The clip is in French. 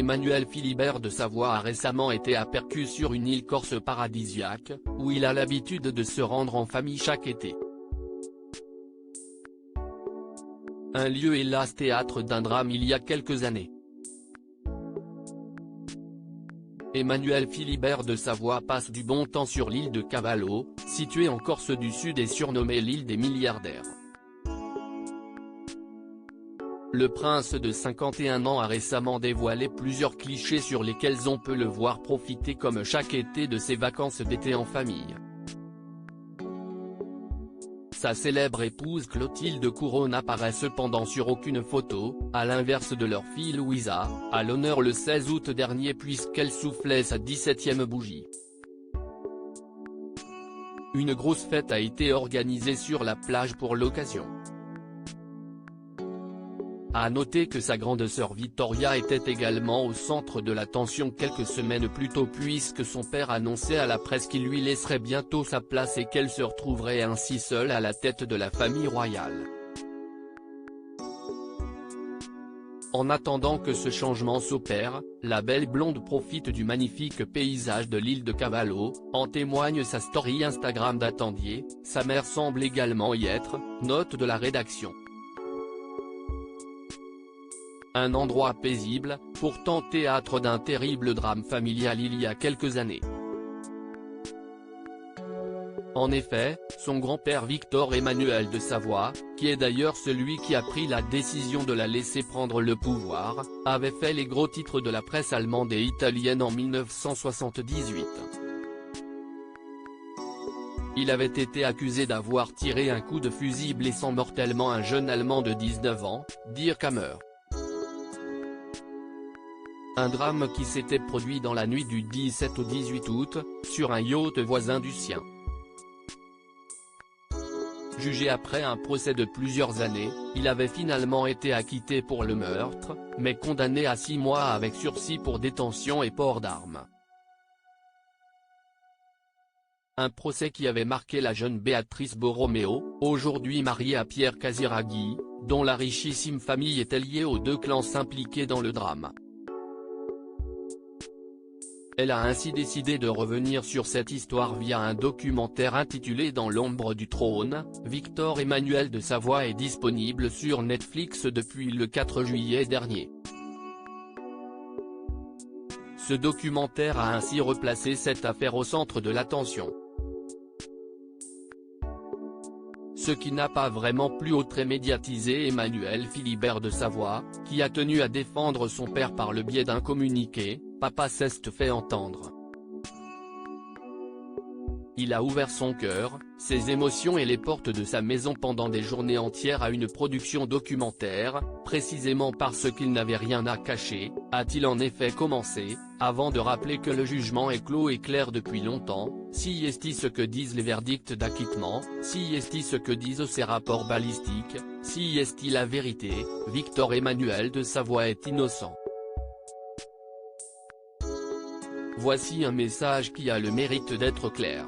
Emmanuel Philibert de Savoie a récemment été aperçu sur une île corse paradisiaque, où il a l'habitude de se rendre en famille chaque été. Un lieu hélas théâtre d'un drame il y a quelques années. Emmanuel Philibert de Savoie passe du bon temps sur l'île de Cavallo, située en Corse du Sud et surnommée l'île des milliardaires. Le prince de 51 ans a récemment dévoilé plusieurs clichés sur lesquels on peut le voir profiter comme chaque été de ses vacances d'été en famille. Sa célèbre épouse Clotilde Courreau n'apparaît cependant sur aucune photo, à l'inverse de leur fille Louisa, à l'honneur le 16 août dernier puisqu'elle soufflait sa 17e bougie. Une grosse fête a été organisée sur la plage pour l'occasion. À noter que sa grande sœur Victoria était également au centre de l'attention quelques semaines plus tôt puisque son père annonçait à la presse qu'il lui laisserait bientôt sa place et qu'elle se retrouverait ainsi seule à la tête de la famille royale. En attendant que ce changement s'opère, la belle blonde profite du magnifique paysage de l'île de Cavallo, en témoigne sa story Instagram d'Attendier, sa mère semble également y être, note de la rédaction. Un endroit paisible, pourtant théâtre d'un terrible drame familial il y a quelques années. En effet, son grand-père Victor Emmanuel de Savoie, qui est d'ailleurs celui qui a pris la décision de la laisser prendre le pouvoir, avait fait les gros titres de la presse allemande et italienne en 1978. Il avait été accusé d'avoir tiré un coup de fusil blessant mortellement un jeune Allemand de 19 ans, Dirk Hammer. Un drame qui s'était produit dans la nuit du 17 au 18 août, sur un yacht voisin du sien. Jugé après un procès de plusieurs années, il avait finalement été acquitté pour le meurtre, mais condamné à 6 mois avec sursis pour détention et port d'armes. Un procès qui avait marqué la jeune Béatrice Borromeo, aujourd'hui mariée à Pierre Casiraghi, dont la richissime famille était liée aux deux clans impliqués dans le drame. Elle a ainsi décidé de revenir sur cette histoire via un documentaire intitulé Dans l'ombre du trône. Victor Emmanuel de Savoie est disponible sur Netflix depuis le 4 juillet dernier. Ce documentaire a ainsi replacé cette affaire au centre de l'attention. Ce qui n'a pas vraiment plu au très médiatisé Emmanuel Philibert de Savoie, qui a tenu à défendre son père par le biais d'un communiqué, Papa s'est fait entendre. Il a ouvert son cœur, ses émotions et les portes de sa maison pendant des journées entières à une production documentaire, précisément parce qu'il n'avait rien à cacher, a-t-il en effet commencé, avant de rappeler que le jugement est clos et clair depuis longtemps. Si est ce que disent les verdicts d'acquittement, si est ce que disent ces rapports balistiques, si est la vérité, Victor Emmanuel de Savoie est innocent. Voici un message qui a le mérite d'être clair.